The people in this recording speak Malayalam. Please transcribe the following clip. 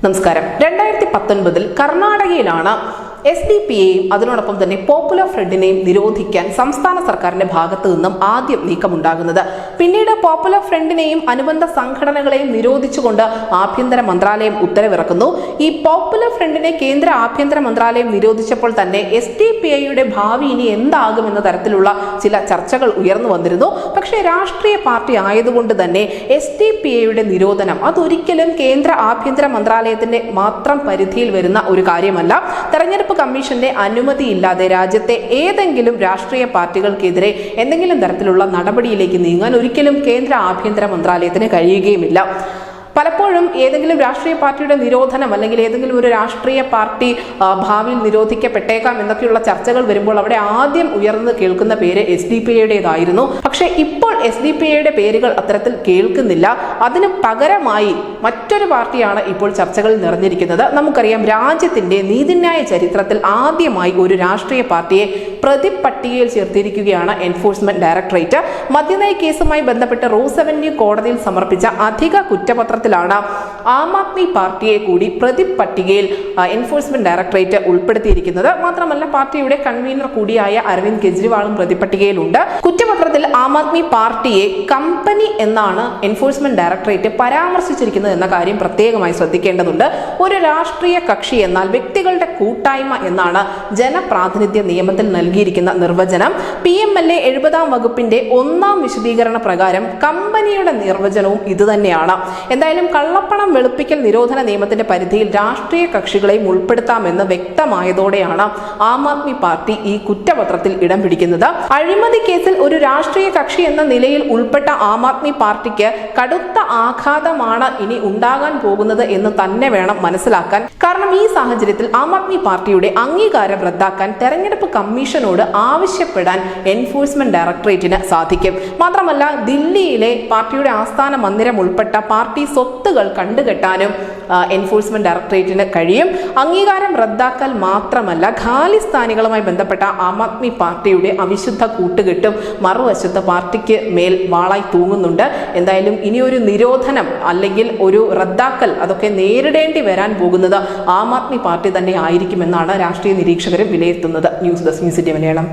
നമസ്കാരം. 2019 കർണാടകയിലാണ് SDP-യെയും അതിനോടൊപ്പം തന്നെ പോപ്പുലർ ഫ്രണ്ടിനെയും നിരോധിക്കാൻ സംസ്ഥാന സർക്കാരിന്റെ ഭാഗത്തു നിന്നും ആദ്യം നീക്കമുണ്ടാകുന്നത്. പിന്നീട് പോപ്പുലർ ഫ്രണ്ടിനെയും അനുബന്ധ സംഘടനകളെയും നിരോധിച്ചുകൊണ്ട് ആഭ്യന്തര മന്ത്രാലയം ഉത്തരവിറക്കുന്നു. ഈ പോപ്പുലർ ഫ്രണ്ടിനെ കേന്ദ്ര ആഭ്യന്തര മന്ത്രാലയം നിരോധിച്ചപ്പോൾ തന്നെ SDP-യുടെ ഭാവി ഇനി എന്താകുമെന്ന തരത്തിലുള്ള ചില ചർച്ചകൾ ഉയർന്നു വന്നിരുന്നു. പക്ഷേ രാഷ്ട്രീയ പാർട്ടി ആയതുകൊണ്ട് തന്നെ SDP-യുടെ നിരോധനം അതൊരിക്കലും കേന്ദ്ര ആഭ്യന്തര മന്ത്രാലയത്തിന്റെ മാത്രം പരിധിയിൽ വരുന്ന ഒരു കാര്യമല്ല. തെരഞ്ഞെടുപ്പ് കമ്മീഷന്റെ അനുമതിയില്ലാതെ രാജ്യത്തെ ഏതെങ്കിലും രാഷ്ട്രീയ പാർട്ടികൾക്കെതിരെ എന്തെങ്കിലും തരത്തിലുള്ള നടപടിയിലേക്ക് നീങ്ങാൻ ഒരിക്കലും കേന്ദ്ര ആഭ്യന്തര മന്ത്രാലയത്തിന് കഴിയുകയുമില്ല. പലപ്പോഴും ഏതെങ്കിലും രാഷ്ട്രീയ പാർട്ടിയുടെ നിരോധനം അല്ലെങ്കിൽ ഏതെങ്കിലും ഒരു രാഷ്ട്രീയ പാർട്ടി ഭാവിയിൽ നിരോധിക്കപ്പെട്ടേക്കാം എന്നൊക്കെയുള്ള ചർച്ചകൾ വരുമ്പോൾ അവിടെ ആദ്യം ഉയർന്നു കേൾക്കുന്ന പേര് SDP-യുടേതായിരുന്നു. പക്ഷേ ഇപ്പോൾ SDP-യുടെ പേരുകൾ അത്തരത്തിൽ കേൾക്കുന്നില്ല. അതിന് പകരമായി മറ്റൊരു പാർട്ടിയാണ് ഇപ്പോൾ ചർച്ചകളിൽ നിറഞ്ഞിരിക്കുന്നത്. നമുക്കറിയാം, രാജ്യത്തിന്റെ നീതിന്യായ ചരിത്രത്തിൽ ആദ്യമായി ഒരു രാഷ്ട്രീയ പാർട്ടിയെ പ്രതിപട്ടികയിൽ ചേർത്തിരിക്കുകയാണ് എൻഫോഴ്സ്മെന്റ് ഡയറക്ടറേറ്റ്. മദ്യനയ കേസുമായി ബന്ധപ്പെട്ട് റോസ് അവന്യൂ കോടതിയിൽ സമർപ്പിച്ച അധിക കുറ്റപത്രത്തിലാണ് ആം ആദ്മി പാർട്ടിയെ കൂടി പ്രതിപട്ടികയിൽ എൻഫോഴ്സ്മെന്റ് ഡയറക്ടറേറ്റ് ഉൾപ്പെടുത്തിയിരിക്കുന്നത്. മാത്രമല്ല, പാർട്ടിയുടെ കൺവീനർ കൂടിയായ അരവിന്ദ് കെജ്രിവാളും പ്രതിപട്ടികയിലുണ്ട്. കുറ്റപത്രത്തിൽ ആം ആദ്മി പാർട്ടിയെ കമ്പനി എന്നാണ് എൻഫോഴ്സ്മെന്റ് ഡയറക്ടറേറ്റ് പരാമർശിച്ചിരിക്കുന്നത് എന്ന കാര്യം പ്രത്യേകമായി ശ്രദ്ധിക്കേണ്ടതുണ്ട്. ഒരു രാഷ്ട്രീയ കക്ഷി എന്നാൽ വ്യക്തികളുടെ കൂട്ടായ്മ എന്നാണ് ജനപ്രാതിനിധ്യ നിയമത്തിൽ നൽകിയിരിക്കുന്ന നിർവചനം. PMLA 70-ാം വകുപ്പിന്റെ 1-ാം വിശദീകരണ പ്രകാരം കമ്പനിയുടെ നിർവചനവും ഇതുതന്നെയാണ്. എന്തായാലും കള്ളപ്പണം വെളുപ്പിക്കൽ നിരോധന നിയമത്തിന്റെ പരിധിയിൽ രാഷ്ട്രീയ കക്ഷികളെയും ഉൾപ്പെടുത്താമെന്ന് വ്യക്തമായതോടെയാണ് ആം ആദ്മി പാർട്ടി ഈ കുറ്റപത്രത്തിൽ ഇടം പിടിക്കുന്നത്. അഴിമതി കേസിൽ ഒരു രാഷ്ട്രീയ കക്ഷി എന്ന നിലയിൽ ഉൾപ്പെട്ട ആം ആദ്മി പാർട്ടിക്ക് കടുത്ത ആഘാതമാണ് ഇനി ഉണ്ടാകാൻ പോകുന്നത് എന്ന് തന്നെ വേണം മനസ്സിലാക്കാൻ. കാരണം ഈ സാഹചര്യത്തിൽ ആം ആദ്മി പാർട്ടിയുടെ അംഗീകാരം റദ്ദാക്കാൻ തെരഞ്ഞെടുപ്പ് കമ്മീഷനോട് ആവശ്യപ്പെടാൻ എൻഫോഴ്സ്മെന്റ് ഡയറക്ടറേറ്റിന് സാധിക്കും. മാത്രമല്ല, ദില്ലിയിലെ പാർട്ടിയുടെ ആസ്ഥാന മന്ദിരം ഉൾപ്പെട്ട പാർട്ടി സ്വത്തുകൾ കണ്ടുകെട്ടാനും എൻഫോഴ്സ്മെന്റ് ഡയറക്ടറേറ്റിന് കഴിയും. അംഗീകാരം റദ്ദാക്കൽ മാത്രമല്ല, ഖാലിസ്ഥാനികളുമായി ബന്ധപ്പെട്ട ആം ആദ്മി പാർട്ടിയുടെ അവിശുദ്ധ കൂട്ടുകെട്ടും മറുവശത്ത് പാർട്ടിക്ക് മേൽ വാളായി തൂങ്ങുന്നുണ്ട്. എന്തായാലും ഇനിയൊരു നിരോധനം അല്ലെങ്കിൽ ഒരു റദ്ദാക്കൽ അതൊക്കെ നേരിടേണ്ടി വരാൻ പോകുന്നത് ആം ആദ്മി പാർട്ടി തന്നെ ആയിരിക്കുമെന്നാണ് രാഷ്ട്രീയ നിരീക്ഷകരും വിലയിരുത്തുന്നത്. News desk news India Malayalam.